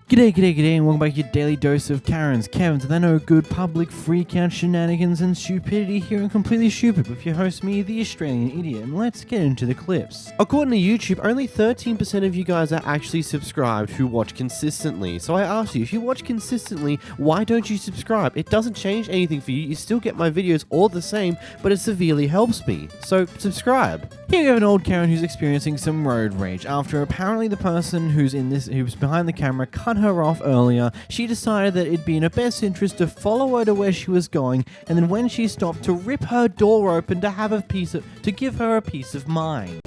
G'day, and welcome back to your daily dose of Karens, Kevins, and no good public freak-out shenanigans and stupidity here and Completely Stupid with your host, me, the Australian idiot, and let's get into the clips. According to YouTube, only 13% of you guys are actually subscribed who watch consistently, so I ask you, if you watch consistently, why don't you subscribe? It doesn't change anything for you, you still get my videos all the same, but it severely helps me, so subscribe. Here we have an old Karen who's experiencing some road rage after apparently the person who's behind the camera cut her off earlier. She decided that it'd be in her best interest to follow her to where she was going, and then when she stopped, to rip her door open to give her a peace of mind.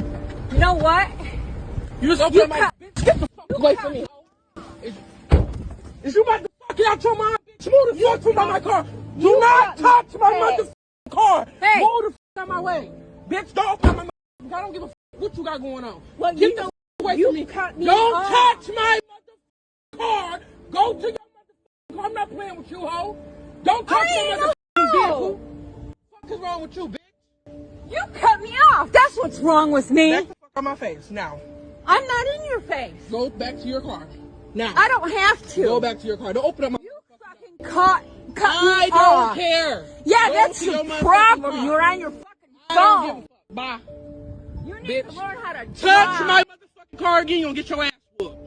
You know what? You just open my bitch. Get the fuck away from me. Is you about to fuck it out your mind, bitch? Move the fuck from my car. Do not touch my motherfucking car. Hey. Move the fuck out my way. Bitch, don't open my motherfucking car. I don't give a fuck what you got going on. Well, Get the fuck away from me. Don't touch my motherfucking car. Go to your motherfucking car. I'm not playing with you, ho. Don't touch my motherfucking vehicle. What the fuck is wrong with you, bitch? You cut me off. That's what's wrong with me. Back the fuck on my face, now. I'm not in your face. Go back to your car. Now. I don't have to. Go back to your car. Don't open up my... You fucking cut me I off. don't care. Yeah, Go that's to your your problem. motherfucking You're on your fucking I don't give a phone. fuck. Bye. You need Bitch. to learn how to Touch drive. my motherfucking car again, you're gonna get your ass whooped.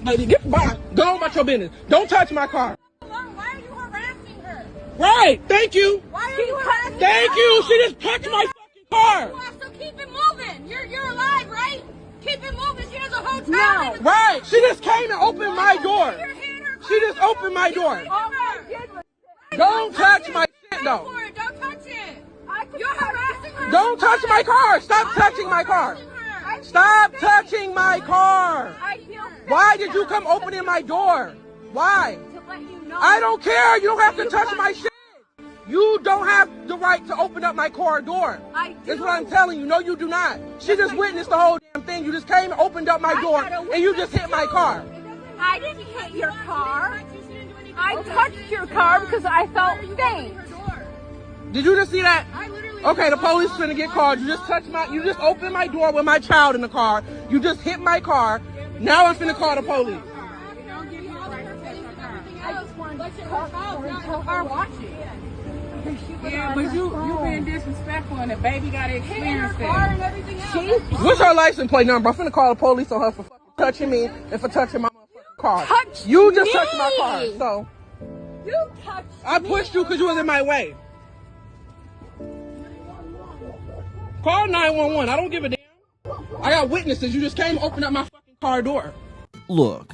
Lady, get by. Go on about your business. Don't touch my car. Why are you harassing her? Right, thank you. Why are you harassing her? Thank you. She just touched my fucking car. So keep it moving. You're alive, right? Keep it moving. She has a hotel. No. Right, she just came and opened my door. She just opened my door. Don't touch my shit, though. Don't touch it. You're harassing her. Don't touch my car. Stop touching my car. Stop touching my car. Why did you come opening my door? Why? I don't care. You don't have to touch my shit. You don't have the right to open up my car door. That's what I'm telling you. No, you do not. She just witnessed the whole damn thing. You just came and opened up my door, and you just hit my car. I didn't hit your car. I touched your car because I felt faint. Did you just see that? Okay, the police is gonna get called. You just opened my door with my child in the car. You just hit my car. Now I'm finna call the police. Yeah, but you being disrespectful and the baby gotta experience that. What's her license plate number? I'm finna call the police on her for fucking touching me and for touching my motherfucking car. You just touched my car, so. You touched I pushed you because you was in my way. Call 911. I don't give a damn. I got witnesses. You just came and opened up my fucking car door. Look,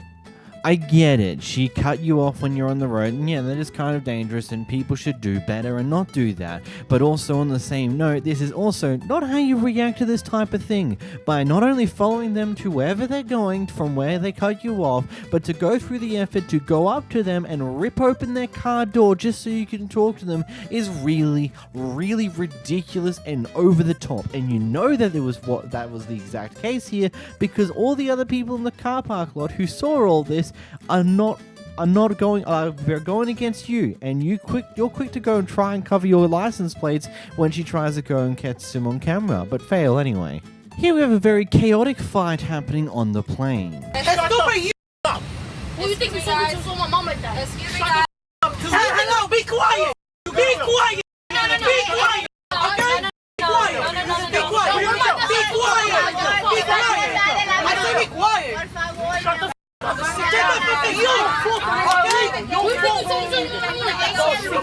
I get it. She cut you off when you're on the road, and yeah, that is kind of dangerous, and people should do better and not do that. But also on the same note, this is also not how you react to this type of thing. By not only following them to wherever they're going from where they cut you off, but to go through the effort to go up to them and rip open their car door just so you can talk to them is really, really ridiculous and over the top. And you know that that was the exact case here, because all the other people in the car park lot who saw all this are going against you, and you're quick to go and try and cover your license plates when she tries to go and catch him on camera, but fail anyway. Here we have a very chaotic fight happening on the plane. Who you think you said to my mom like that? Excuse me, guys. Hello, be quiet. Be quiet. Be quiet. Okay? Be quiet. Be quiet. Be quiet. Be quiet. I said be quiet. Shut the f*** up. Get the fuck out. You. Okay? Who you think you said to me like that? Shut the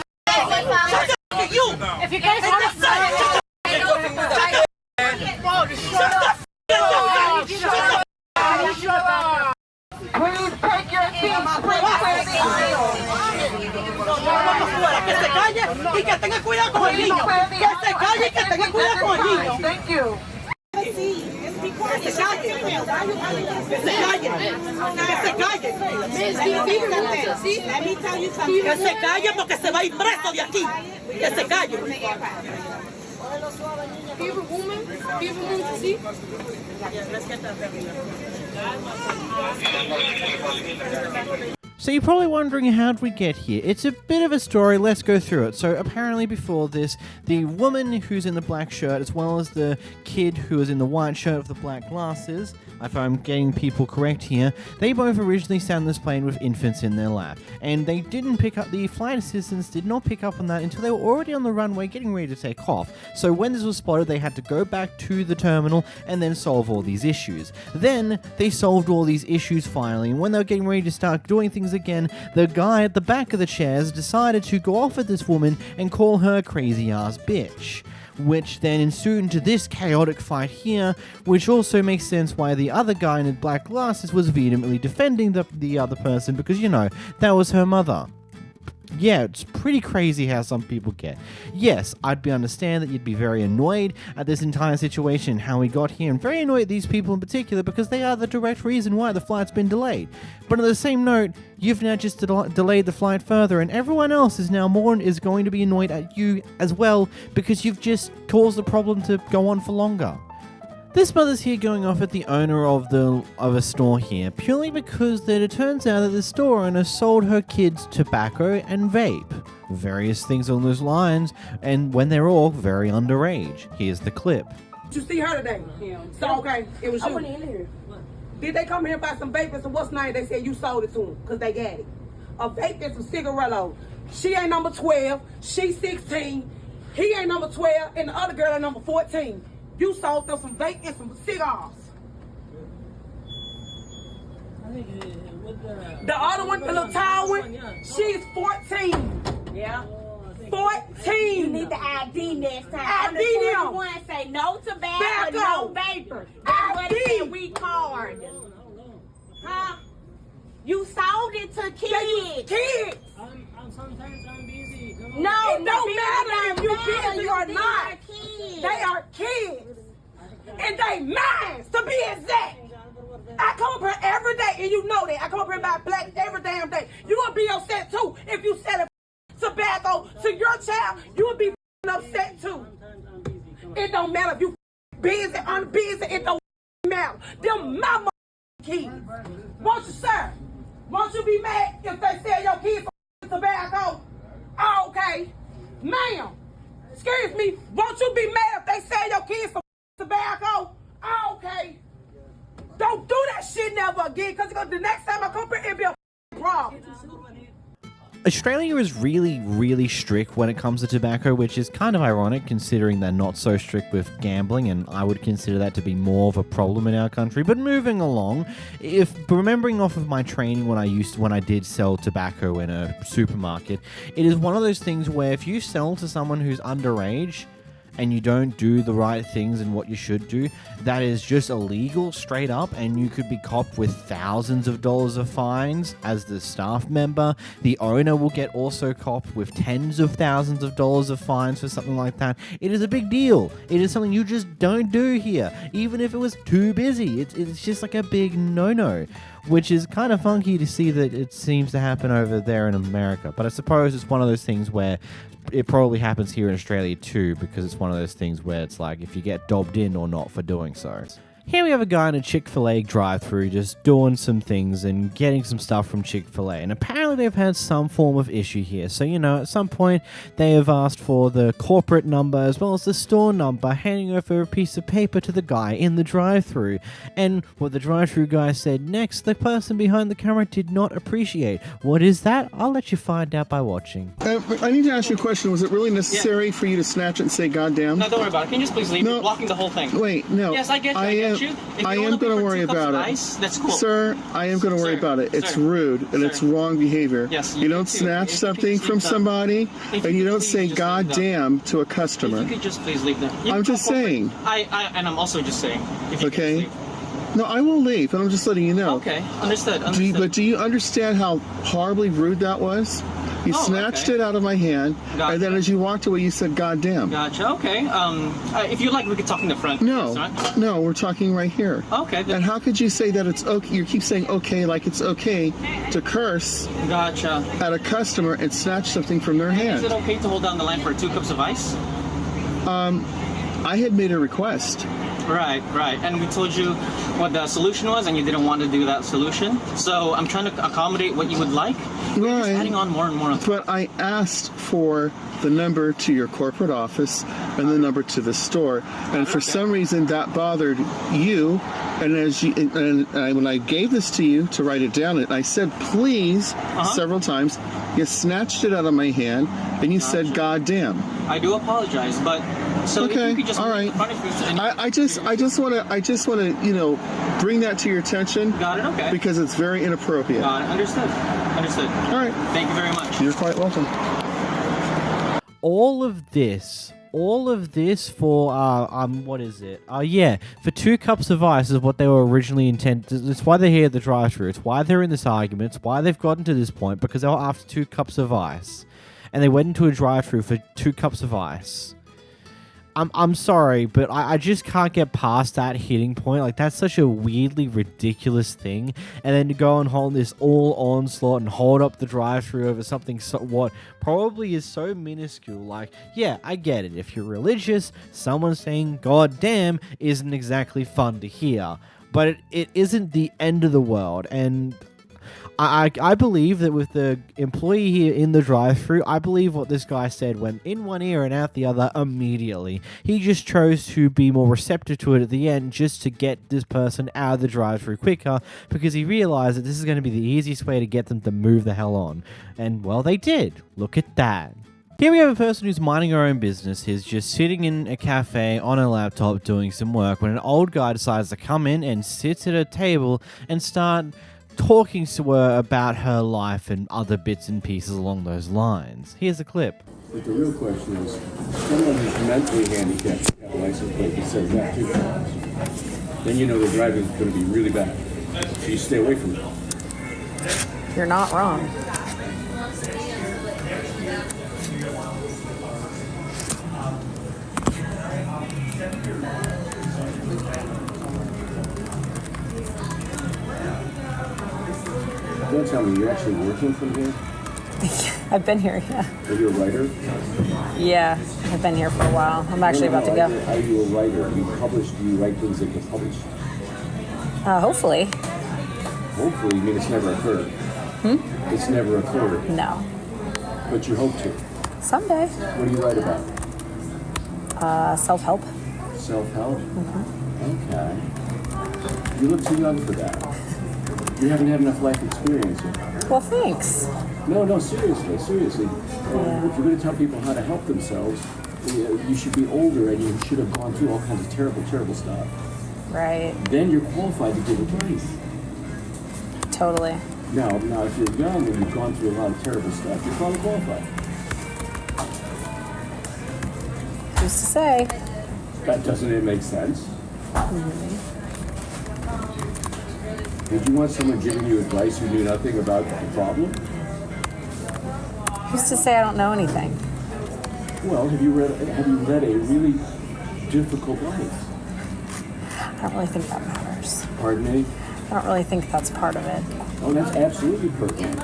f*** up. You. If you guys want to fight, Shut the f*** up. Please take your seats. Que se calle y que tenga cuidado con el niño. Que se calle y que tenga cuidado con el niño. Thank you. Que se calle. Que se calle. Que se calle. Let me tell you something. Que se calle porque se va a ir preso de aquí. Que se calle. Favorite woman? Favorite woman to see? So you're probably wondering how did we get here? It's a bit of a story, let's go through it. So apparently before this, the woman who's in the black shirt as well as the kid who is in the white shirt with the black glasses, if I'm getting people correct here, they both originally sat on this plane with infants in their lap. And they didn't pick up, the flight assistants did not pick up on that until they were already on the runway getting ready to take off. So when this was spotted, they had to go back to the terminal and then solve all these issues. Then they solved all these issues finally, and when they were getting ready to start doing things again, the guy at the back of the chairs decided to go off at this woman and call her crazy ass bitch, which then ensued into this chaotic fight here, which also makes sense why the other guy in the black glasses was vehemently defending the other person, because, you know, that was her mother. Yeah, it's pretty crazy how some people get. Yes, I'd understand that you'd be very annoyed at this entire situation, how we got here, and very annoyed at these people in particular because they are the direct reason why the flight's been delayed. But on the same note, you've now just delayed the flight further, and everyone else is now is going to be annoyed at you as well because you've just caused the problem to go on for longer. This mother's here going off at the owner of a store here, purely because that it turns out that the store owner sold her kids tobacco and vape, various things along those lines, and when they're all very underage. Here's the clip. Did you see her today? Yeah. So, okay, it was I you. went in here. Did they come here and buy some vape and some what's name? They said you sold it to them because they got it. A vape and some cigarillos. She ain't number 12. She's 16. He ain't number 12. And the other girl ain't number 14. You sold them some vape and some cigars. The other one, the little tall one, she's 14. Yeah. 14. You need the ID next time. ID them. One say no tobacco, no vapor. That's what it said, we card. Huh? You sold it to kids. Kids. Sometimes I'm busy. No, It don't matter if you busy or These not. are kids. They are kids. And they mine, to be exact. I come up here every day, and you know that. I come up here and buy black every damn day. You would be upset too if you sell tobacco to your child. You would be upset too. It don't matter if you busy, unbusy. It don't matter. Them my kids. Won't you, sir? Won't you be mad if they sell your kids for tobacco? Oh, okay. Ma'am, excuse me. Won't you be mad if they sell your kids for tobacco? Oh, okay. Don't do that shit never again, because the next time I come here, it'll be a problem. Australia is really, really strict when it comes to tobacco, which is kind of ironic considering they're not so strict with gambling, and I would consider that to be more of a problem in our country. But moving along, if remembering off of my training when I did sell tobacco in a supermarket, it is one of those things where if you sell to someone who's underage and you don't do the right things and what you should do, that is just illegal straight up, and you could be copped with thousands of dollars of fines as the staff member. The owner will get also copped with tens of thousands of dollars of fines for something like that. It is a big deal. It is something you just don't do here, even if it was too busy. It's just like a big no-no, which is kind of funky to see that it seems to happen over there in America. But I suppose it's one of those things where it probably happens here in Australia too, because it's one of those things where it's like if you get dobbed in or not for doing so. Here we have a guy in a Chick-fil-A drive-thru just doing some things and getting some stuff from Chick-fil-A, and apparently they've had some form of issue here. So, you know, at some point they have asked for the corporate number as well as the store number, handing over a piece of paper to the guy in the drive-thru. And what the drive-thru guy said next, the person behind the camera did not appreciate. What is that? I'll let you find out by watching. I need to ask you a question. Was it really necessary for you to snatch it and say goddamn? No, don't worry about it. Can you just please leave? No. You're blocking the whole thing. Wait, no. Yes, I get you. I get you. If I you am wanna going pay to for worry 2 cups about of it. ice, that's cool. Sir, I am going to worry Sir. about it. It's Sir. rude and it's Sir. wrong behavior. Yes, you you don't do too. snatch If you something please from leave them. somebody If and you you could don't please say just leave them. goddamn to a If customer. you could just please leave them. I'm just saying. And I'm also just saying. If you Okay. could just No, I will leave, but I'm just letting you know. leave. Okay, understood. But do you understand how horribly rude that was? You Oh, snatched okay. it out of my hand, Gotcha. and then as you walked away, you said goddamn. Gotcha. Okay. If you like, we could talk in the front. No, Yes, right? no, we're talking right here. Okay. And how could you say that it's okay? You keep saying okay like it's okay to curse Gotcha. at a customer and snatch something from their Is hand. it okay to hold down the line for 2 cups of ice? I had made a request. Right. And we told you what the solution was, and you didn't want to do that solution. So I'm trying to accommodate what you would like. You're just adding on more and more. But I asked for the number to your corporate office and the number to the store, and for some reason that bothered you. And when I gave this to you to write it down, I said please several times. You snatched it out of my hand and you said "God damn." I do apologize, but so okay, if you could just all right. I just want to bring that to your attention. Got it. Okay. Because it's very inappropriate. Got it. Understood. All right. Thank you very much. You're quite welcome. All of this for what is it? For 2 cups of ice is what they were originally intended. It's why they're here at the drive-thru. It's why they're in this argument. It's why they've gotten to this point, because they were after 2 cups of ice, and they went into a drive-thru for 2 cups of ice. I'm sorry, but I just can't get past that hitting point. Like, that's such a weirdly ridiculous thing. And then to go and hold this all onslaught and hold up the drive-thru over something what probably is so minuscule. Like, yeah, I get it. If you're religious, someone saying "God damn" isn't exactly fun to hear. But it isn't the end of the world. And I believe that with the employee here in the drive-thru, I believe what this guy said went in one ear and out the other immediately. He just chose to be more receptive to it at the end just to get this person out of the drive-thru quicker, because he realized that this is going to be the easiest way to get them to move the hell on. And, well, they did. Look at that. Here we have a person who's minding her own business. He's just sitting in a cafe on a laptop doing some work when an old guy decides to come in and sits at a table and start talking to her about her life and other bits and pieces along those lines. Here's a clip. But the real question is, someone who's mentally handicapped have a license plate that says that too. Then you know the driving is going to be really bad. So you stay away from it. You're not wrong. Don't tell me, you're actually working from here? I've been here, yeah. Are you a writer? Yeah, I've been here for a while. I'm actually about to go. Are you a writer? Do you write things that get published? Hopefully. Hopefully, you mean it's never occurred? It's never occurred? No. But you hope to? Someday. What do you write about? Self-help. Self-help? Okay. You look too young for that. You haven't had enough life experience yet. Well, thanks. No, seriously. If you're going to tell people how to help themselves, you should be older and you should have gone through all kinds of terrible stuff. Right. Then you're qualified to give advice. Totally. Now, if you're young and you've gone through a lot of terrible stuff, you're probably qualified. Who's to say? Doesn't it make sense? Would you want someone giving you advice who knew nothing about the problem? Who's to say I don't know anything? Well, have you led a really difficult life? I don't really think that matters. Pardon me? I don't really think that's part of it. Oh, that's absolutely pertinent.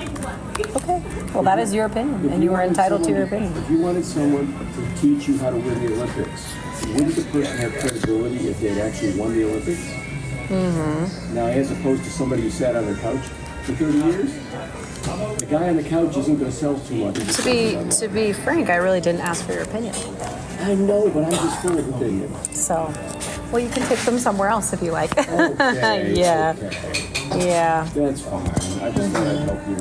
Okay. Well, that is your opinion, and you are entitled to your opinion. If you wanted someone to teach you how to win the Olympics, wouldn't the person have credibility if they had actually won the Olympics? Now, as opposed to somebody who sat on their couch for 30 years, the guy on the couch isn't going to sell too much. To be frank, I really didn't ask for your opinion. I know, but I'm just full of opinions. So, well, you can take them somewhere else if you like. Okay. Yeah. Okay. Yeah. That's fine. I just thought I'd help you.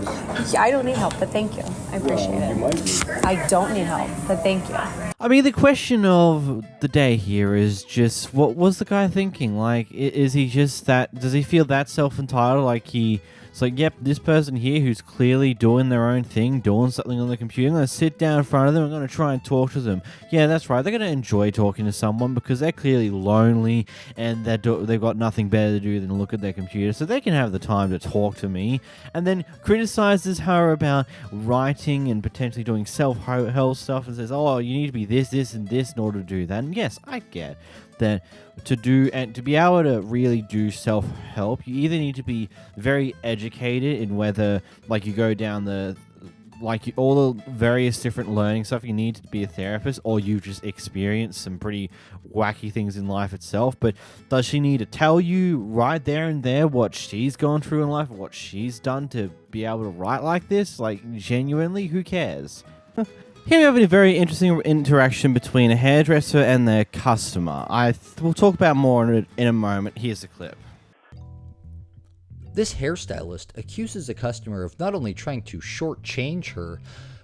I don't need help, but thank you. I appreciate it. You might need. I don't need help, but thank you. I mean, the question of the day here is just, what was the guy thinking? Like, is he just that, does he feel that self-entitled? Like it's like, yep, this person here who's clearly doing their own thing, doing something on the computer, I'm going to sit down in front of them, I'm going to try and talk to them. Yeah, that's right, they're going to enjoy talking to someone because they're clearly lonely and they've got nothing better to do than look at their computer, so they can have the time to talk to me. And then criticizes her about writing and potentially doing self-help stuff and says, oh, you need to be this, and this in order to do that. And yes, I get that to be able to really do self-help, you either need to be very educated in whether, like, you go down the like all the various different learning stuff you need to be a therapist, or you just experience some pretty wacky things in life itself. But does she need to tell you right there and there what she's gone through in life, what she's done to be able to write like this? Like, genuinely, who cares? Here we have a very interesting interaction between a hairdresser and their customer. We'll talk about more on it in a moment. Here's the clip. This hairstylist accuses a customer of not only trying to shortchange her,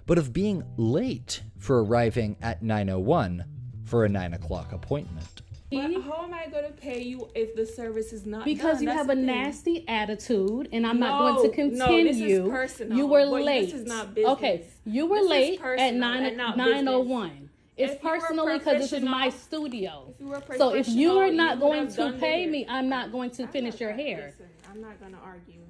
but of being late for arriving at 9:01 for a 9 o'clock appointment. But how am I going to pay you if the service is not because done? you That's have a nasty attitude, and I'm not going to continue. No, this is personal. You were But late. This is not business. Okay, you were This late is personal at and not 9:01. It's If you were personally because this is my professional- studio. If you were So if you professional, are not you going would have to done pay it. me, I'm not going to finish your hair. Listen, I'm not going to argue.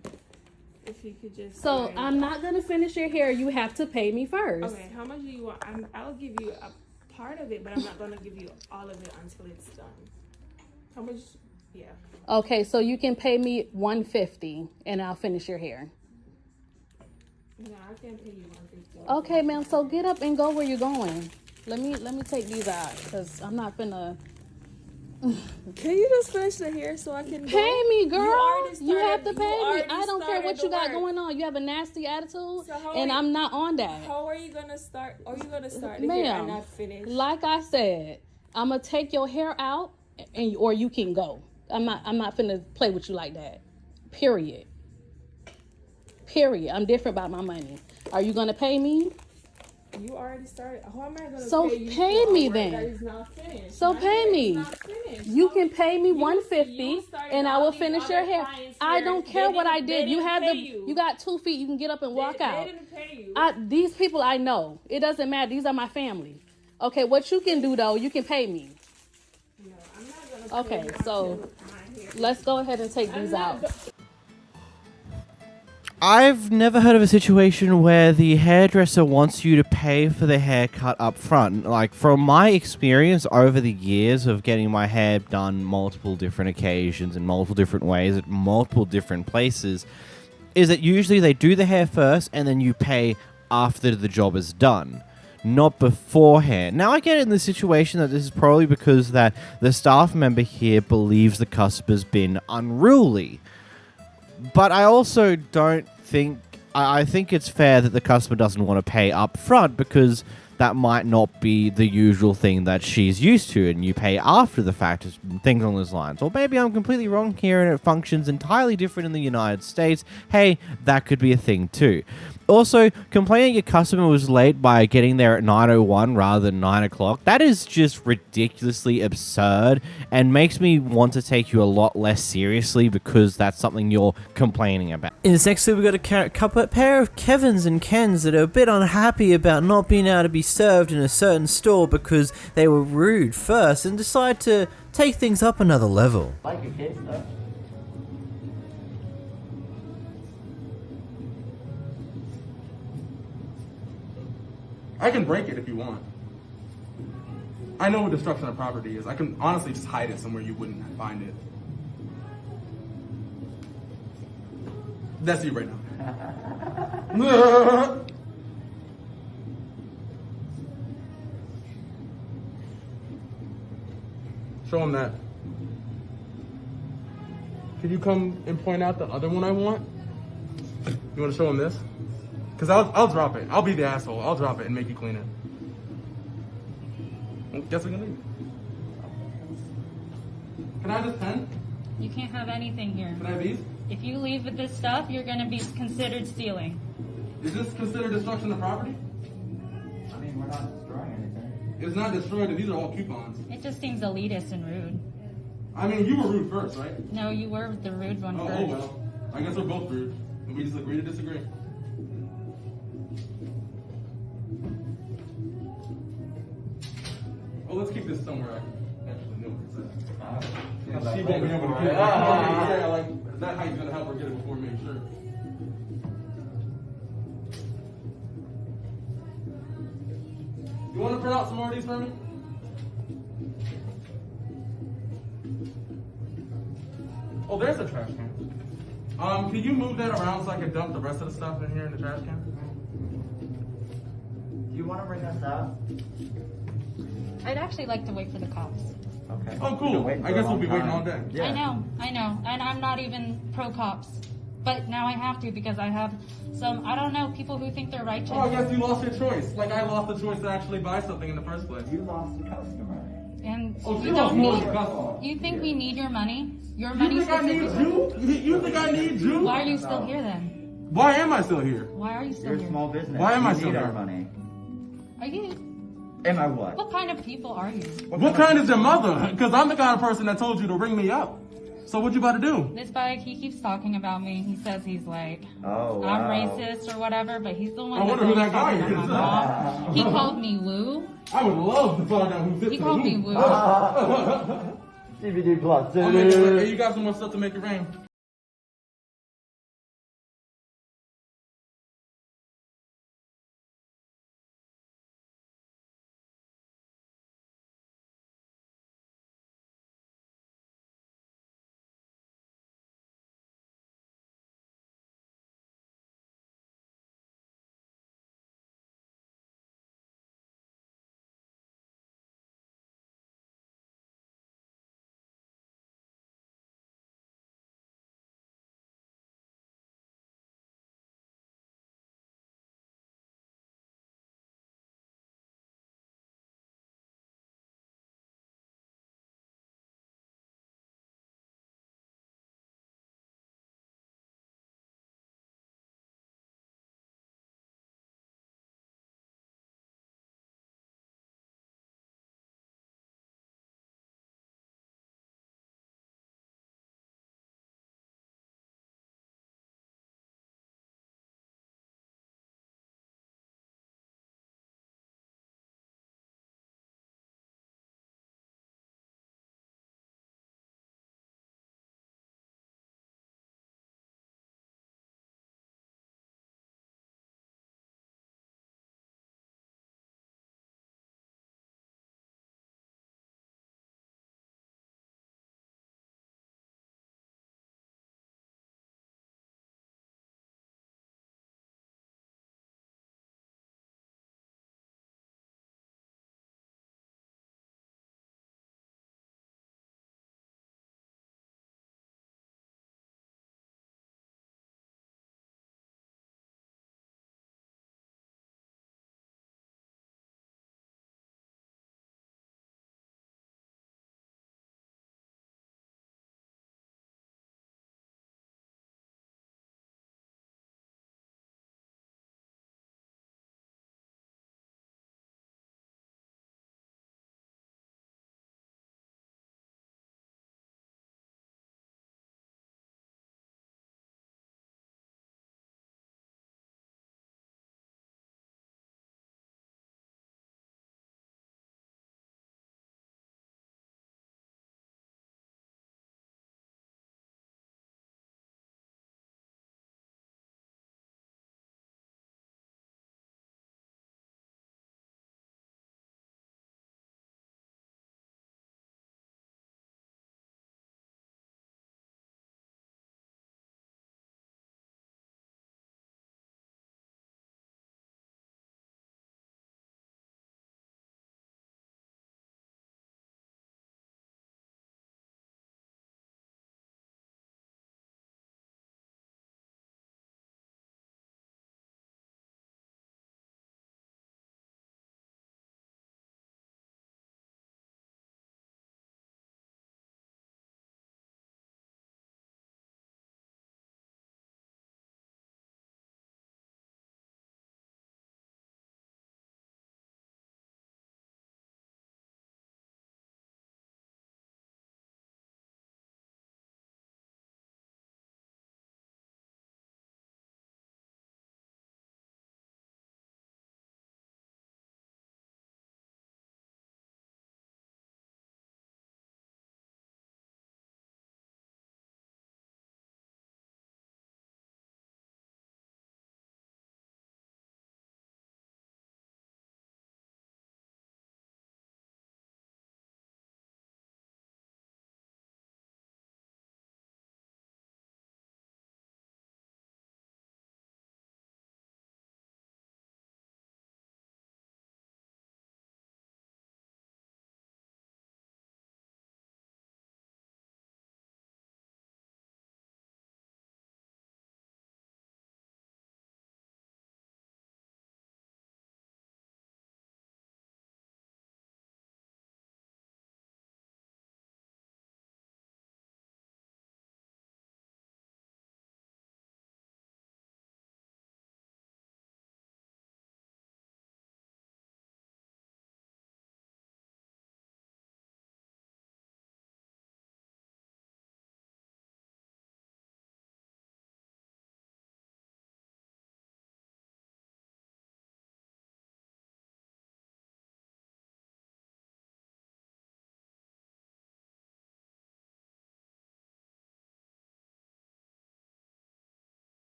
If you could just. So I'm not going to finish your hair. You have to pay me first. Okay, how much do you want? I'll give you a part of it, but I'm not going to give you all of it until it's done. How much? Yeah. Okay, so you can pay me $150 and I'll finish your hair. No, I can't pay you $150. Okay, ma'am. So get up and go where you're going. Let me take these out because I'm not gonna. Can you just finish the hair so I can Pay me, girl. You have to you pay me. already I don't care what started you the got work. going on. You have a nasty attitude, So how and are I'm not on that. How are you gonna start? Are you gonna start the hair and not finish? Like I said, I'm gonna take your hair out, or you can go. I'm not finna play with you like that. Period. I'm different about my money. Are you gonna pay me? You already started. How am I gonna So pay you pay for me work then. that is not finished? So My pay hair is me. not finished. You can pay me You $150 started and I all will these finish other your hair. clients I here. don't They care what I didn't- did. they You didn't have pay the you. you got 2 feet. You can get up and walk out. They didn't pay you. These people I know. It doesn't matter. These are my family. Okay, what you can do though, you can pay me. No, I'm not gonna Okay, pay you so until my hair. let's go ahead and take these out. I've never heard of a situation where the hairdresser wants you to pay for the haircut up front. Like, from my experience over the years of getting my hair done multiple different occasions in multiple different ways at multiple different places, is that usually they do the hair first and then you pay after the job is done, not beforehand. Now, I get in the situation that this is probably because that the staff member here believes the customer's been unruly. But I also don't think... I think it's fair that the customer doesn't want to pay up front because that might not be the usual thing that she's used to, and you pay after the fact, things along those lines. Or maybe I'm completely wrong here and it functions entirely different in the United States. Hey, that could be a thing too. Also, complaining your customer was late by getting there at 9:01 rather than 9 o'clock, that is just ridiculously absurd and makes me want to take you a lot less seriously because that's something you're complaining about. In this next clip, we've got a pair of Kevins and Kens that are a bit unhappy about not being able to be served in a certain store because they were rude first and decide to take things up another level. Like your kids, though. I can break it if you want. I know what destruction of property is. I can honestly just hide it somewhere you wouldn't find it. That's you right now. Show him that. Could you come and point out the other one I want? You want to show him this? Because I'll drop it. I'll be the asshole. I'll drop it and make you clean it. Well, guess we can leave. Can I have this pen? You can't have anything here. Can I have these? If you leave with this stuff, you're going to be considered stealing. Is this considered destruction of property? I mean, we're not destroying anything. It's not destroyed, and these are all coupons. It just seems elitist and rude. I mean, you were rude first, right? No, you were the rude one first. Oh, well. I guess we're both rude. And we just agree to disagree. Oh, let's keep this somewhere I can actually know where it's at. She won't be able to get it. Yeah, like, that height's gonna help her get it before me, sure. You want to print out some more of these for me? Oh, there's a trash can. Can you move that around so I can dump the rest of the stuff in here in the trash can? want to bring us up? I'd actually like to wait for the cops. Okay. Oh, cool. I guess we'll be waiting all day. I know, and I'm not even pro cops, but now I have to because I have some, I don't know, people who think they're righteous. Oh, I guess you lost your choice. Like I lost the choice to actually buy something in the first place. You lost a customer. And Oh, you you lost don't more need, than a customer. you think we need your money? Your You money think I need specifically? you? You think I need you? Why are you still here then? Why am I still here? Why are you still You're a here? small business. Why am I You still need here? our money. Are you? Am I what? What kind of people are you? What kind is your mother? Because I'm the kind of person that told you to ring me up. So what you about to do? This bike, he keeps talking about me. He says he's like, Oh, I'm wow. racist or whatever, but he's the one I wonder who that guy talking is. about my mom. He called me Woo. I would love to find out who's this. He called me Woo. DVD plus. Hey, you got some more stuff to make it rain.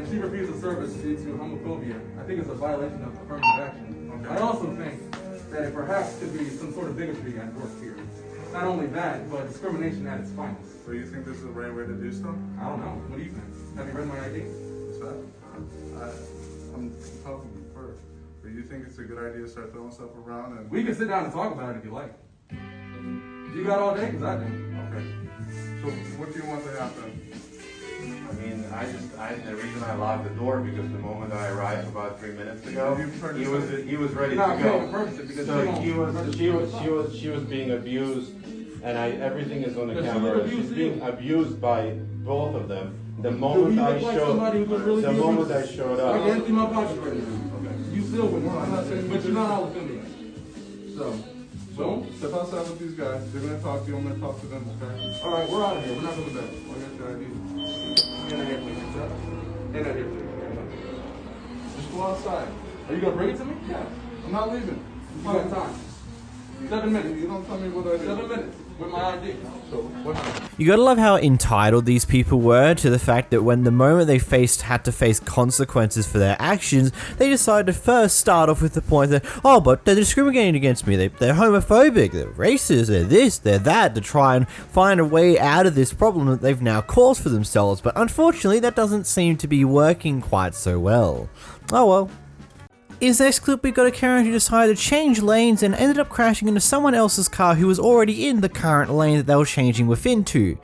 and she refused to service due to homophobia. I think it's a violation of affirmative action. Okay. I also think that it perhaps could be some sort of bigotry at work here. Not only that, but discrimination at its finest. So you think this is the right way to do stuff? I don't know. What do you think? Have you read my ID? What's that? I'm talking to you first. But you think it's a good idea to start throwing stuff around? And We can sit down and talk about it if you like. You got all day? Because I do. Okay. So what do you want to happen? I mean, the reason I locked the door because the moment I arrived about 3 minutes ago, he was ready to go. So she was being abused, and everything is on the camera. She's being abused by both of them. The moment I showed up. I can empty my pocket right now. Okay. You still with me, but you're not all offended. So step outside with these guys. They're gonna talk to you. I'm gonna talk to them. Okay. All right, we're out of here. We're not coming back. I'll get your ID. And I here. Just go outside. Are you gonna bring it to me? Yeah. I'm not leaving. You got time. 7 minutes. You don't tell me what I do. 7 minutes with my ID. So what happened? You gotta love how entitled these people were to the fact that when the moment they had to face consequences for their actions, they decided to first start off with the point that, oh, but they're discriminating against me, they're homophobic, they're racist, they're this, they're that, to try and find a way out of this problem that they've now caused for themselves. But unfortunately, that doesn't seem to be working quite so well. Oh well. In this next clip, we got a Karen who decided to change lanes and ended up crashing into someone else's car who was already in the current lane that they were changing within to.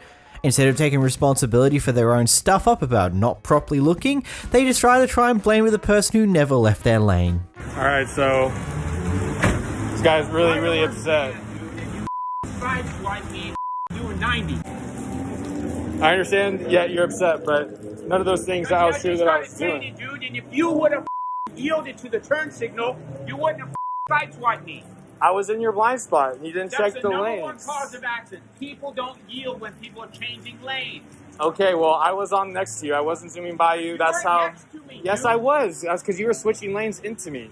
Instead of taking responsibility for their own stuff up about not properly looking, they just try and blame the person who never left their lane. Alright, so this guy's really upset. Doing 90. I understand, yeah, you're upset, but none of those things I was sure that I was doing. Dude, and if you would have yielded to the turn signal, you wouldn't have sideswiped me. I was in your blind spot, and you didn't check the lanes. That's the number one cause of accident. People don't yield when people are changing lanes. Okay, well, I was on next to you. I wasn't zooming by you. That's how. Next to me, yes, dude. I was. That's because you were switching lanes into me.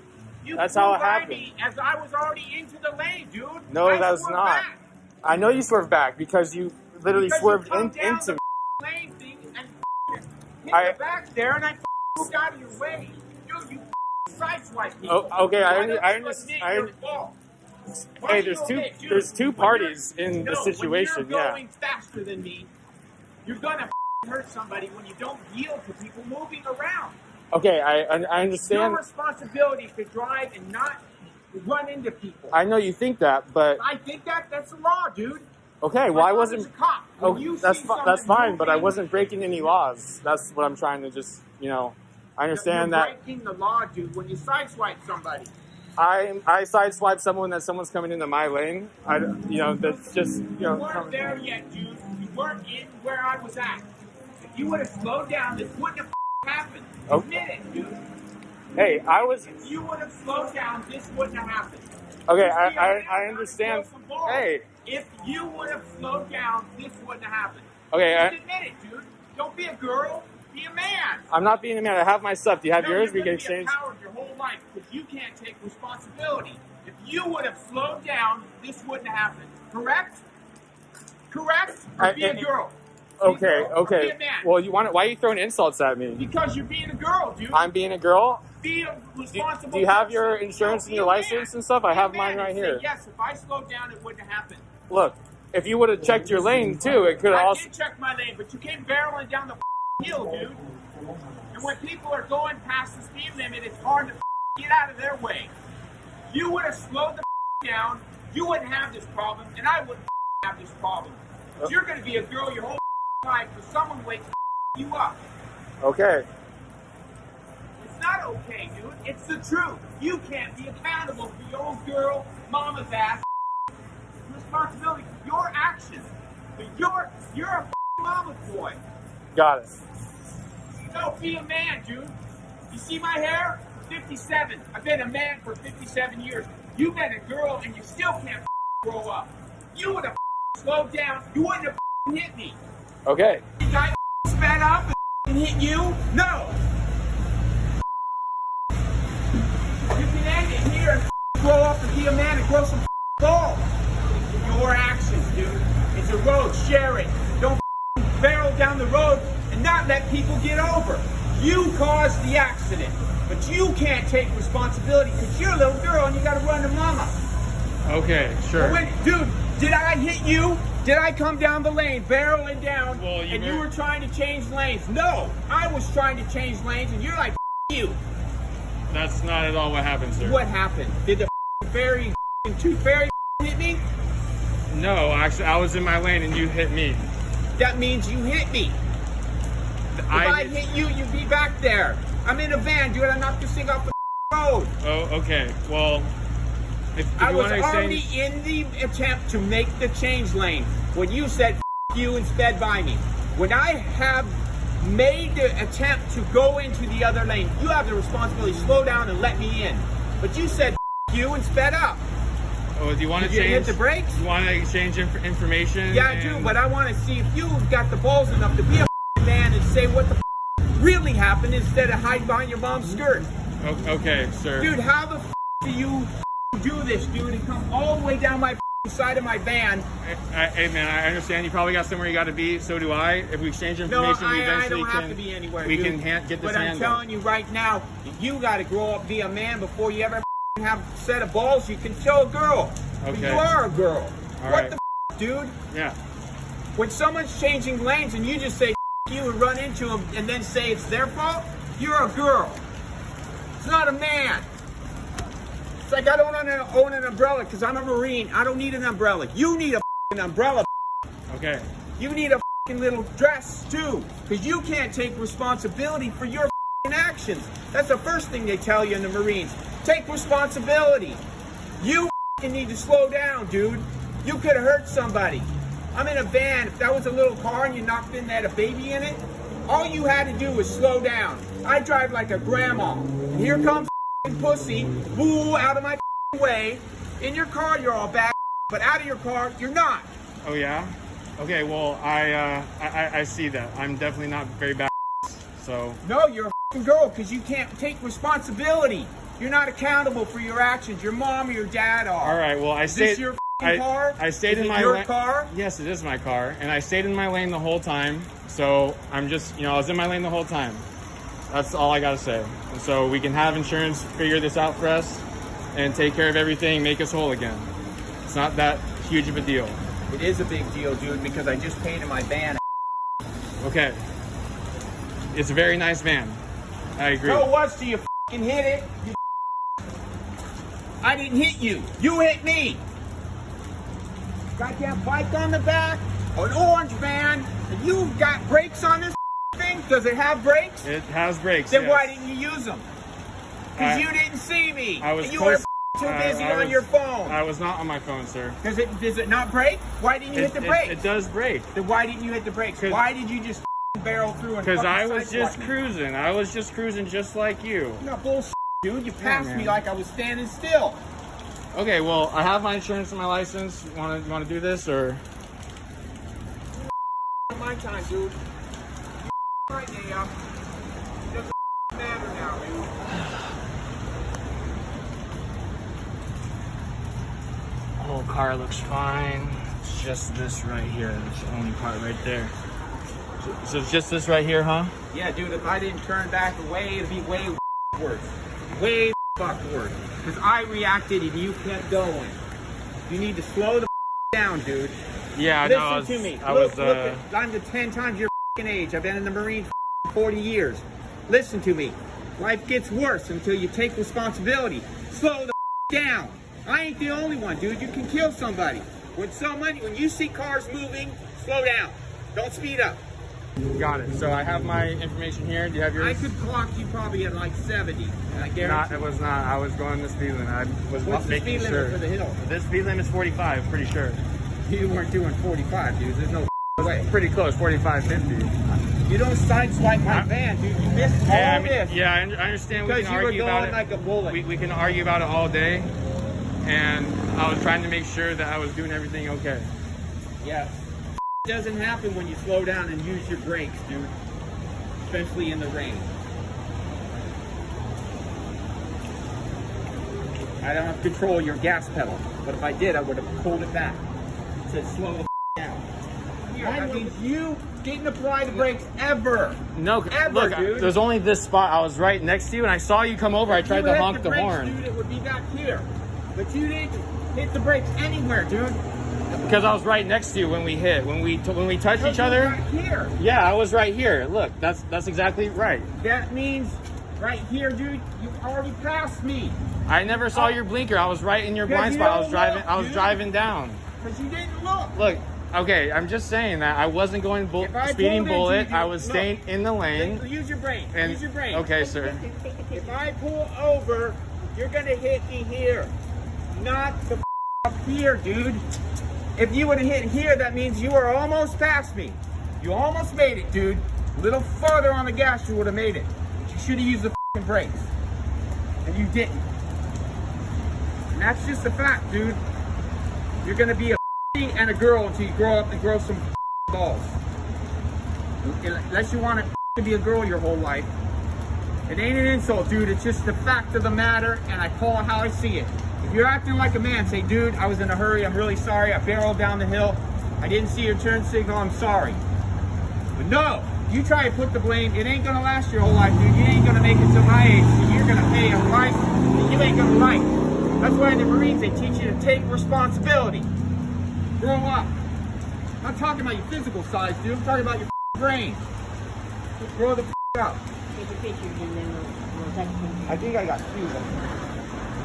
That's how it happened. Me as I was already into the lane, dude. No, that was not. Back. I know you swerved back because you literally swerved into me. Lane thing and hit the back there, and I moved out of your way. Dude, you sideswiped me. Oh, okay, I understand. Hey, there's two parties in the situation. When you're going faster than me, you're gonna hurt somebody when you don't yield to people moving around. Okay, I understand. It's your responsibility to drive and not run into people. I know you think that, but I think that's the law, dude. Okay, well, I wasn't. Oh, that's fine, but I wasn't breaking any laws. That's what I'm trying to just, I understand you're that. Breaking the law, dude, when you sideswipe somebody. I sideswipe someone's coming into my lane. That's just, You weren't there yet, dude. You weren't in where I was at. If you would have slowed down, this wouldn't have happened. Admit it, dude. Hey, If you would have slowed down, this wouldn't have happened. Okay, I understand. Hey. If you would have slowed down, this wouldn't have happened. Okay, Just admit it, dude. Don't be a girl. Be a man. I'm not being a man. I have my stuff. Do you have yours? We can exchange. You're going to be a coward your whole life because you can't take responsibility. If you would have slowed down, this wouldn't have happened. Correct? Correct? Or be a girl. Okay. Be a man. Well, why are you throwing insults at me? Because you're being a girl, dude. I'm being a girl? Be a responsible Do you have your insurance and your license and stuff? I have mine right here. Yes, if I slowed down, it wouldn't have happened. Look, if you would have checked your lane too, it could have also. I did check my lane, but you came barreling down the hill, dude. And when people are going past the speed limit, it's hard to get out of their way. You would have slowed the down, you wouldn't have this problem, and I wouldn't have this problem. You're going to be a girl your whole life, but someone wakes you up. Okay. It's not okay, dude. It's the truth. You can't be accountable for your own girl, mama's ass. Responsibility for your actions. But you're a mama's boy. Got it. No, be a man, dude. You see my hair? 57. I've been a man for 57 years. You've been a girl and you still can't grow up. You would have slowed down. You wouldn't have hit me. Okay. You guys sped up and hit you? No. You can end it here and grow up and be a man and grow some balls. Your actions, dude. It's a road. Share it. Don't barrel down the road and not let people get over. You caused the accident, but you can't take responsibility because you're a little girl and you gotta run to mama. Okay, sure. Dude, did I hit you? Did I come down the lane, barreling down, and you were trying to change lanes? No, I was trying to change lanes, and you're like, you. That's not at all what happened, sir. What happened? Did the tooth fairy hit me? No, actually, I was in my lane and you hit me. That means you hit me. If I hit you, you'd be back there. I'm in a van, dude. I knocked this thing off the road. Oh, okay. Well, if I you was want to already in the attempt to make the change lane when you said you and sped by me. When I have made the attempt to go into the other lane, you have the responsibility to slow down and let me in. But you said you and sped up. Oh, do you want to Did you change? hit the brakes? You want to exchange information? Yeah, I do, but I want to see if you got the balls enough to be a man and say what the really happened instead of hide behind your mom's skirt. Okay, sir. Dude, how the do you do this, dude, and come all the way down my side of my van? Hey, man, I understand you probably got somewhere you got to be. So do I. If we exchange information, we eventually I don't have to be anywhere. We dude. can get this But I'm telling you right now, you got to grow up, be a man before you ever have a set of balls you can show a girl. Okay. You are a girl. All what right. the dude? Yeah. When someone's changing lanes and you just say you and run into them and then say it's their fault, you're a girl. It's not a man. It's like I don't own an umbrella because I'm a Marine. I don't need an umbrella. You need an umbrella. Okay. You need a little dress too because you can't take responsibility for your actions. That's the first thing they tell you in the Marines. Take responsibility. You need to slow down, dude. You could have hurt somebody. I'm in a van. If that was a little car and you knocked in that a baby in it, all you had to do was slow down. I drive like a grandma. And here comes pussy, woo, out of my way. In your car, you're all bad, but out of your car, you're not. Oh yeah. Okay. Well, I see that. I'm definitely not very bad. So. No, you're a girl because you can't take responsibility. You're not accountable for your actions. Your mom or your dad are. All right. Well, I stayed. Is this your car? I stayed in my your car. Yes, it is my car, and I stayed in my lane the whole time. So I'm just, I was in my lane the whole time. That's all I gotta say. And so we can have insurance figure this out for us and take care of everything, make us whole again. It's not that huge of a deal. It is a big deal, dude, because I just painted my van. Okay. It's a very nice van. I agree. So what? So you hit it? I didn't hit you. You hit me. Goddamn bike on the back, an orange van, and you got brakes on this thing? Does it have brakes? It has brakes. Then yes. why didn't you use them? Because you didn't see me. I was and you close. were too busy on your phone. I was not on my phone, sir. Does it not brake? Why didn't you hit the brakes? It does brake. Then why didn't you hit the brakes? Why did you just barrel through and because I was sidewalk just me? cruising. I was just cruising just like you. No bullshit, dude. You passed man. me like I was standing still. Okay, well, I have my insurance and my license. You want to do this or? My time, dude. Right now. Doesn't matter now, dude. The whole car looks fine. It's just this right here. That's the only part right there. So it's just this right here, huh? Yeah, dude, if I didn't turn back away, it'd be way worse. Way worse. Because I reacted and you kept going. You need to slow the down, dude. Yeah, Listen to me. Look, I'm the 10 times your age. I've been in the Marines for 40 years. Listen to me. Life gets worse until you take responsibility. Slow the down. I ain't the only one, dude. You can kill somebody. When you see cars moving, slow down. Don't speed up. Got it. So I have my information here. Do you have yours? I could clock you probably at like 70. And I guarantee. It was not. I was going the speed limit. I was What's the making speed sure. limit for the hill? This speed limit is 45. Pretty sure. You weren't doing 45, dude. There's no way. Pretty close. 45, 50. You don't sideswipe my van, dude. You missed all this. Yeah, I understand. We Because can you were argue about going it. like a bullet. We can argue about it all day. And I was trying to make sure that I was doing everything okay. Yeah. It doesn't happen when you slow down and use your brakes, dude. Especially in the rain. I don't have control of your gas pedal, but if I did, I would have pulled it back. It said slow the down. That means you didn't apply the brakes ever. No, Ever, look, dude. there's only this spot. I was right next to you, and I saw you come over. I tried to honk the brakes, horn. Dude, it would be back here. But you didn't hit the brakes anywhere, dude. Because I was right next to you when we hit. When we touched each other. Right here. Yeah, I was right here. Look, that's exactly right. That means right here, dude. You already passed me. I never saw your blinker. I was right in your blind spot. I was driving down. Because you didn't look. Look, okay, I'm just saying that I wasn't going speeding bullet. I was staying in the lane. Use your brain. And, Use your brain. Okay, sir. If I pull over, you're gonna hit me here, not the up here, dude. If you would have hit here, that means you were almost past me. You almost made it, dude. A little further on the gas, you would have made it. But you should have used the brakes, and you didn't. And that's just a fact, dude. You're gonna be a and a girl until you grow up and grow some balls. Unless you want to be a girl your whole life. It ain't an insult, dude. It's just the fact of the matter, and I call it how I see it. If you're acting like a man, say, dude, I was in a hurry. I'm really sorry. I barreled down the hill. I didn't see your turn signal. I'm sorry. But no, you try to put the blame. It ain't going to last your whole life, dude. You ain't going to make it to my age. So you're going to pay a price that you ain't going to like. That's why in the Marines, they teach you to take responsibility. Grow up. I'm not talking about your physical size, dude. I'm talking about your brain. Just grow the up. Take your pictures and then we'll take them. I think I got 2 of them.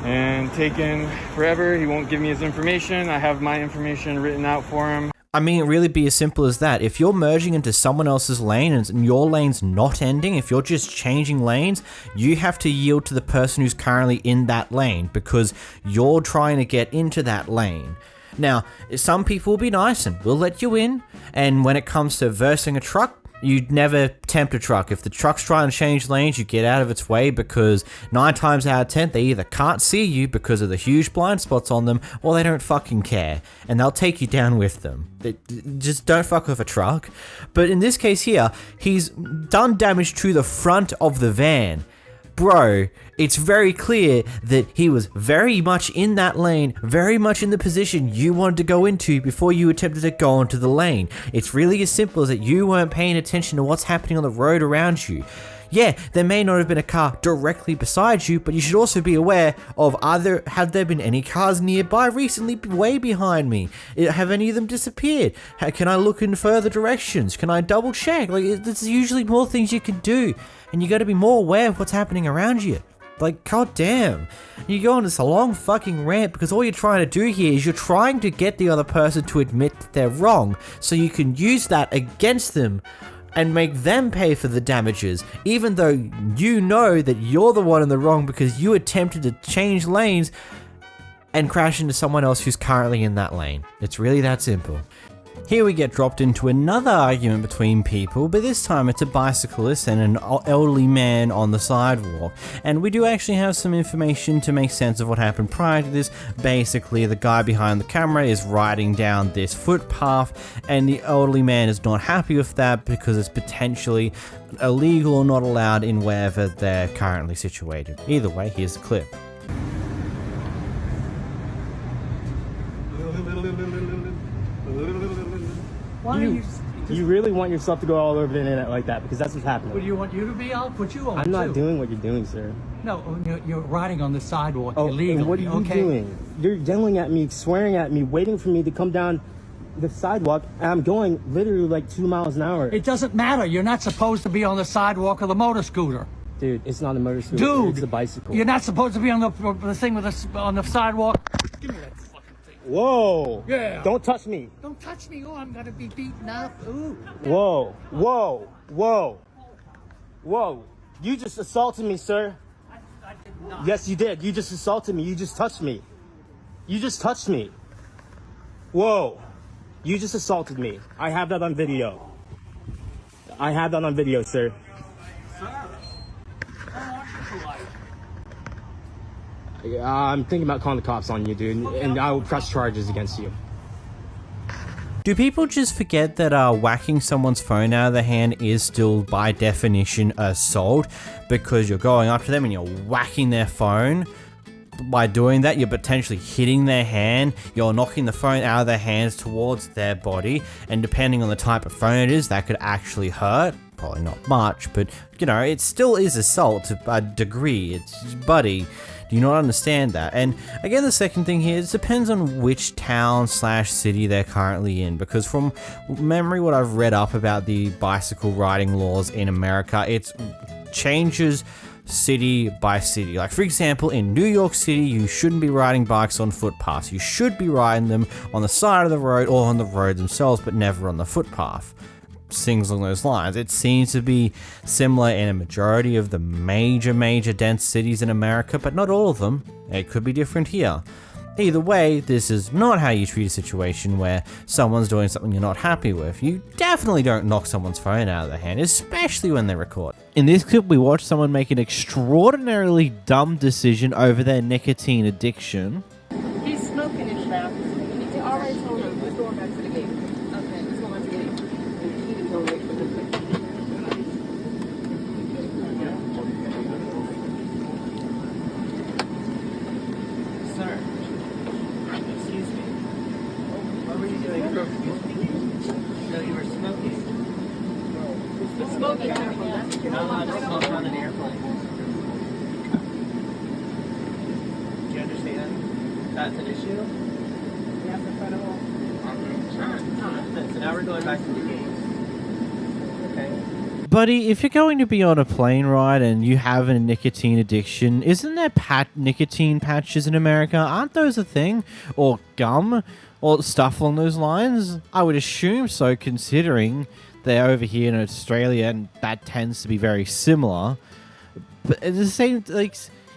And taken forever. He won't give me his information. I have my information written out for him. I mean, it really be as simple as that. If you're merging into someone else's lane and your lane's not ending, if you're just changing lanes, you have to yield to the person who's currently in that lane because you're trying to get into that lane. Now, some people will be nice and will let you in, and when it comes to versing a truck, you'd never tempt a truck. If the truck's trying to change lanes, you get out of its way because 9 times out of 10, they either can't see you because of the huge blind spots on them, or they don't fucking care, and they'll take you down with them. Just don't fuck with a truck. But in this case here, he's done damage to the front of the van. Bro, it's very clear that he was very much in that lane, very much in the position you wanted to go into before you attempted to go onto the lane. It's really as simple as that you weren't paying attention to what's happening on the road around you. Yeah, there may not have been a car directly beside you, but you should also be aware of have there been any cars nearby recently way behind me? Have any of them disappeared? Can I look in further directions? Can I double check? Like, there's usually more things you can do, and you gotta be more aware of what's happening around you. Like, goddamn. You go on this long fucking rant because all you're trying to do here is you're trying to get the other person to admit that they're wrong, so you can use that against them and make them pay for the damages, even though you know that you're the one in the wrong because you attempted to change lanes and crash into someone else who's currently in that lane. It's really that simple. Here we get dropped into another argument between people, but this time it's a bicyclist and an elderly man on the sidewalk. And we do actually have some information to make sense of what happened prior to this. Basically, the guy behind the camera is riding down this footpath, and the elderly man is not happy with that because it's potentially illegal or not allowed in wherever they're currently situated. Either way, here's the clip. You really want yourself to go all over the internet like that because that's what's happening. What do you want you to be? I'll put you on. I'm not doing what you're doing, sir. No, you're riding on the sidewalk illegally. And what are you doing? You're yelling at me, swearing at me, waiting for me to come down the sidewalk, and I'm going literally like 2 miles an hour. It doesn't matter. You're not supposed to be on the sidewalk or the motor scooter. Dude, it's not a motor scooter. Dude, it's a bicycle. You're not supposed to be on the thing on the sidewalk. Give me that fucking thing. Whoa. Yeah. Don't touch me. Don't touch me. Oh, I'm gonna be beaten up. Ooh. Whoa. Whoa. Whoa. Whoa. You just assaulted me, sir. I did not. Yes, you did. You just assaulted me. You just touched me. You just touched me. Whoa. You just assaulted me. I have that on video. I have that on video, sir. I'm thinking about calling the cops on you, dude, and I will press charges against you. Do people just forget that whacking someone's phone out of their hand is still, by definition, assault? Because you're going up to them and you're whacking their phone? By doing that, you're potentially hitting their hand, you're knocking the phone out of their hands towards their body, and depending on the type of phone it is, that could actually hurt. Probably not much, but, you know, it still is assault to a degree. It's, buddy, do you not understand that? And again, the second thing here, it depends on which town/city they're currently in, because from memory, what I've read up about the bicycle riding laws in America, it changes city by city. Like, for example, in New York City, you shouldn't be riding bikes on footpaths. You should be riding them on the side of the road or on the road themselves, but never on the footpath. Things along those lines. It seems to be similar in a majority of the major dense cities in America, but not all of them. It could be different here. Either way, this is not how you treat a situation where someone's doing something you're not happy with. You definitely don't knock someone's phone out of their hand, especially when they record. In this clip, we watch someone make an extraordinarily dumb decision over their nicotine addiction. He's smoking his mouth. You already told him. Let's go back to the gate. Okay, let's go back to the gate. He can go wait for the Sir, excuse me. What were you doing? No, you were smoking. smoking. You're not allowed to smoke on an airplane. Do you understand? That's an issue? Yes, in front of all. So now we're going back to the gates. Okay. Buddy, if you're going to be on a plane ride and you have a nicotine addiction, isn't there nicotine patches in America? Aren't those a thing? Or gum? Or stuff along those lines? I would assume so, considering they're over here in Australia and that tends to be very similar. But at the same, like,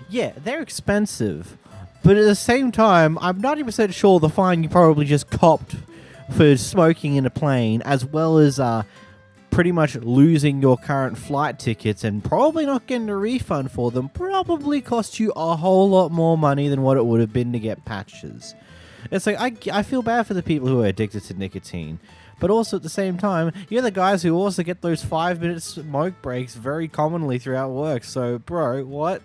yeah, they're expensive. But at the same time, I'm 90% sure the fine you probably just copped for smoking in a plane, as well as pretty much losing your current flight tickets and probably not getting a refund for them, probably cost you a whole lot more money than what it would have been to get patches. It's like, I feel bad for the people who are addicted to nicotine. But also at the same time, you're the guys who also get those 5-minute smoke breaks very commonly throughout work. So, bro, what?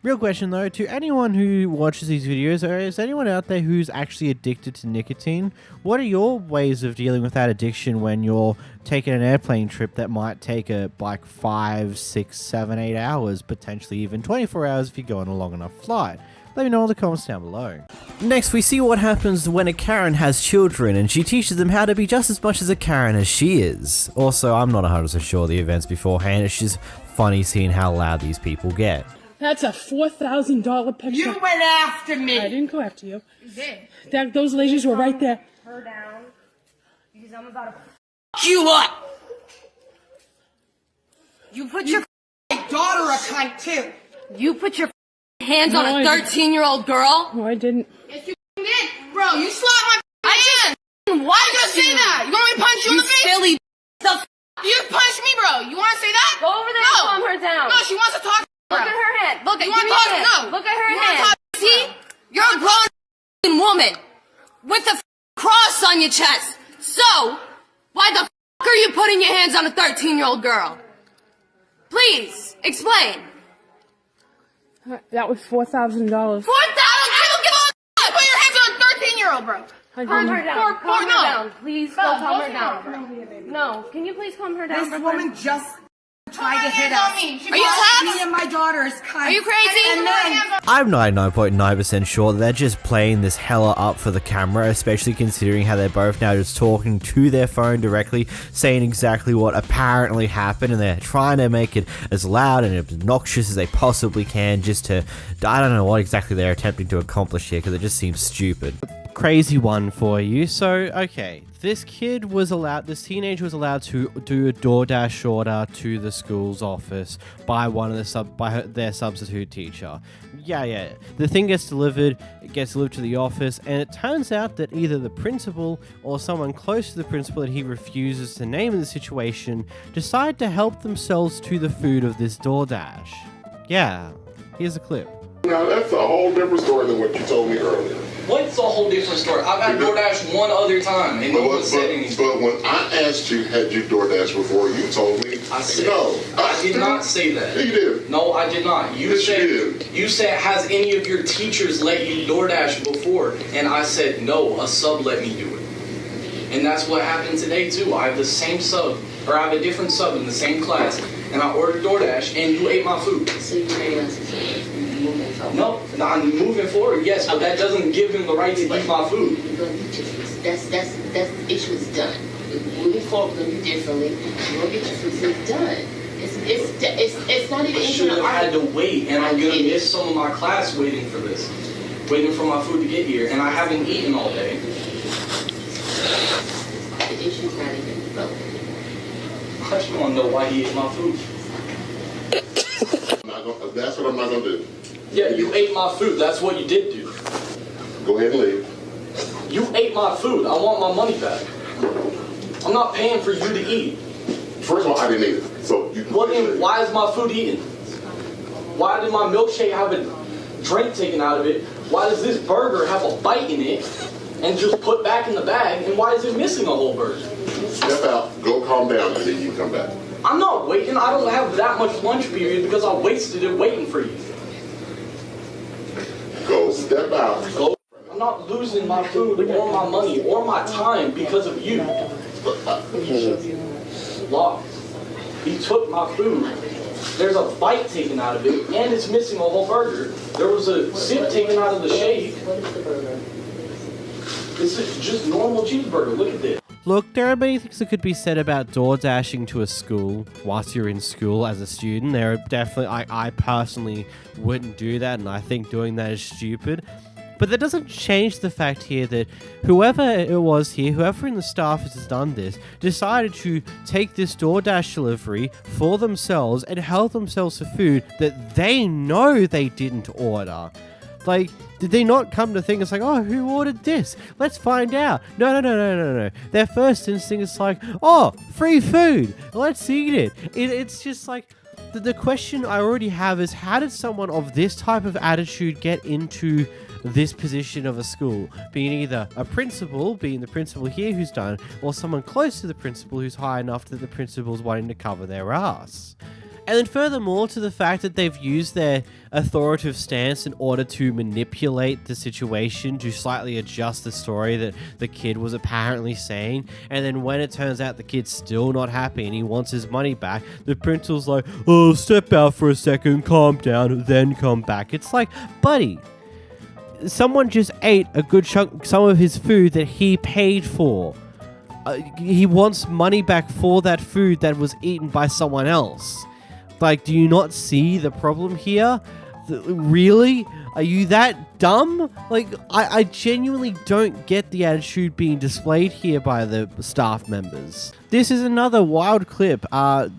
Real question though, to anyone who watches these videos, is anyone out there who's actually addicted to nicotine? What are your ways of dealing with that addiction when you're taking an airplane trip that might take like 5, 6, 7, 8 hours, potentially even 24 hours if you go on a long enough flight? Let me know in the comments down below. Next, we see what happens when a Karen has children and she teaches them how to be just as much as a Karen as she is. Also, I'm not 100% sure of the events beforehand. It's just funny seeing how loud these people get. That's a $4,000 picture. You went after me. I didn't go after you. You did. Those ladies were right there. Her down. Because I'm about to F you up. You put your daughter a cunt too. You put your hands on a 13-year-old girl. No, I didn't. Yes, you did, bro. You slapped my hand. Why did you say that? You want me to punch you in the face? Silly. You punched me, bro. You want to say that? go over there and calm her down. No, she wants to talk. Look at her hand. Look at You want to talk? No. Look at her You hand. want to talk? See? You're a grown woman with a cross on your chest. So, why the are you putting your hands on a 13-year-old girl? Please, explain. That was $4,000. $4,000? I don't give a put your hands on a 13-year-old, bro. Calm her down. Calm her no. down. Please go calm her down. No, can you please calm her down? This woman just tried to hit us. us. Are you tough? Me and my daughter is kind. Are you crazy? And then I'm 99.9% sure that they're just playing this hella up for the camera, especially considering how they're both now just talking to their phone directly, saying exactly what apparently happened, and they're trying to make it as loud and obnoxious as they possibly can just to, I don't know what exactly they're attempting to accomplish here, because it just seems stupid. Crazy one for you. So, okay, this teenager was allowed to do a DoorDash order to the school's office by their substitute teacher. Yeah. The thing gets delivered, it gets delivered to the office, and it turns out that either the principal or someone close to the principal that he refuses to name in the situation decide to help themselves to the food of this DoorDash. Yeah, here's a clip. Now that's a whole different story than what you told me earlier. What's a whole different story? I've had DoorDash one other time, and no one said anything. But when I asked you, had you DoorDash before, you told me I said, no. I did not say that. You did. No, I did not. You said, has any of your teachers let you DoorDash before? And I said, no, a sub let me do it. And that's what happened today, too. I have the same sub, or I have a different sub in the same class, and I ordered DoorDash, and you ate my food. So you realize No, I'm moving forward, yes, but that doesn't give him the right to eat my food. that's the issue is done. Moving forward, we're gonna do differently. You're gonna get your food, it's done. It's not even. I should have had to wait, and I'm gonna miss some of my class waiting for this, waiting for my food to get here, and I haven't eaten all day. The issue's not even relevant. I just want to know why he ate my food. That's what I'm not gonna do. Yeah, you ate my food. That's what you did do. Go ahead and leave. You ate my food. I want my money back. I'm not paying for you to eat. First of all, I didn't eat it. So you. Well then, why is my food eaten? Why did my milkshake have a drink taken out of it? Why does this burger have a bite in it and just put back in the bag? And why is it missing a whole burger? Step out, go calm down, and then you come back. I'm not waiting. I don't have that much lunch period because I wasted it waiting for you. Go step out. Go. I'm not losing my food or my money or my time because of you. Lost. He took my food. There's a bite taken out of it, and it's missing a whole burger. There was a sip taken out of the shake. What is the burger? This is just normal cheeseburger. Look at this. Look, there are many things that could be said about door dashing to a school whilst you're in school as a student. There are definitely, I personally wouldn't do that, and I think doing that is stupid. But that doesn't change the fact here that whoever it was here, whoever in the staff has done this, decided to take this DoorDash delivery for themselves and help themselves to food that they know they didn't order. Like, did they not come to think it's like, oh, who ordered this? Let's find out. No. Their first instinct is like, oh, free food. Let's eat it. It's just like, the question I already have is, how did someone of this type of attitude get into this position of a school? Being either a principal, being the principal here who's done, or someone close to the principal who's high enough that the principal's wanting to cover their ass. And then furthermore, to the fact that they've used their authoritative stance in order to manipulate the situation to slightly adjust the story that the kid was apparently saying. And then when it turns out the kid's still not happy and he wants his money back, the principal's like, oh, step out for a second, calm down, then come back. It's like, buddy, someone just ate a good chunk, some of his food that he paid for. He wants money back for that food that was eaten by someone else. Like, do you not see the problem here? Really? Are you that dumb? Like, I genuinely don't get the attitude being displayed here by the staff members. This is another wild clip. I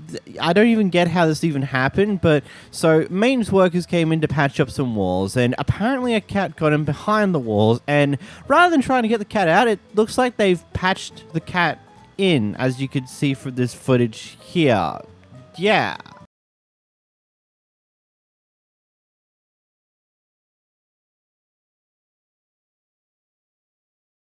don't even get how this even happened, but so maintenance workers came in to patch up some walls, and apparently a cat got in behind the walls, and rather than trying to get the cat out, it looks like they've patched the cat in, as you can see from this footage here. Yeah.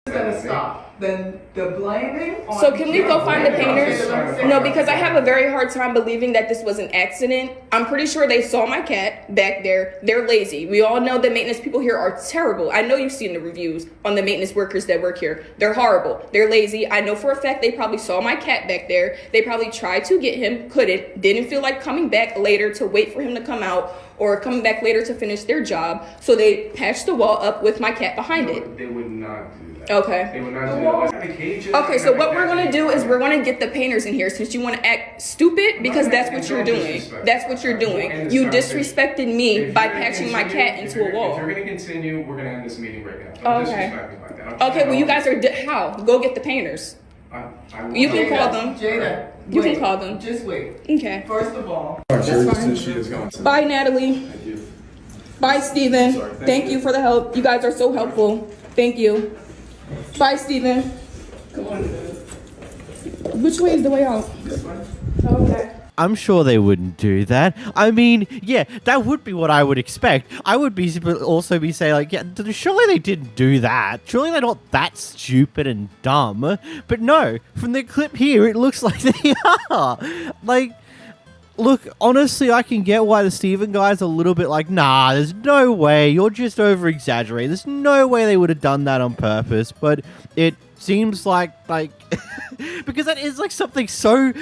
Gonna stop. Then the blaming on So can we go find the painters? No, because I have a very hard time believing that this was an accident. I'm pretty sure they saw my cat back there. They're lazy. We all know the maintenance people here are terrible. I know you've seen the reviews on the maintenance workers that work here. They're horrible. They're lazy. I know for a fact they probably saw my cat back there. They probably tried to get him, couldn't, didn't feel like coming back later to wait for him to come out, or coming back later to finish their job. So they patched the wall up with my cat behind it. They would not do that. Okay. They would not do that. Let's have the cages. Okay, so what we're gonna do is we're gonna get the painters in here since you want to act stupid, because that's what you're doing. That's what you're doing. You disrespected me by patching my cat into a wall. If you're gonna continue, we're gonna end this meeting right now. Don't disrespect me like that. Okay, well you guys are how? Go get the painters. You can call them. Jada, you can call them. Just wait. Okay. First of all, Bye, Natalie. Bye, Steven. Thank you for the help. You guys are so helpful. Thank you. Bye, Steven. Come on. Which way is the way out? This way. Okay. I'm sure they wouldn't do that. I mean, yeah, that would be what I would expect. I would also be saying, like, yeah, surely they didn't do that. Surely they're not that stupid and dumb. But no, from the clip here, it looks like they are. Like, look, honestly, I can get why the Steven guy's a little bit like, nah, there's no way. You're just over-exaggerating. There's no way they would have done that on purpose. But it seems like because that is like something so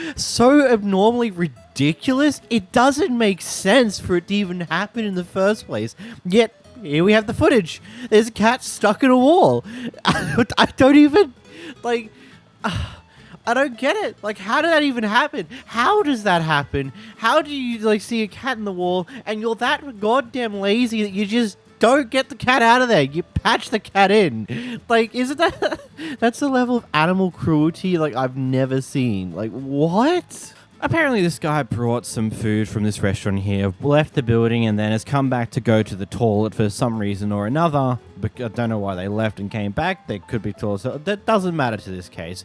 abnormally ridiculous. It doesn't make sense for it to even happen in the first place. Yet, here we have the footage. There's a cat stuck in a wall. I don't even, like... I don't get it. Like, how did that even happen? How does that happen? How do you, like, see a cat in the wall and you're that goddamn lazy that you just don't get the cat out of there? You patch the cat in. Like, isn't that... That's a level of animal cruelty, like, I've never seen. Like, what? Apparently this guy brought some food from this restaurant here, left the building, and then has come back to go to the toilet for some reason or another. But I don't know why they left and came back. They could be toilets. So that doesn't matter to this case.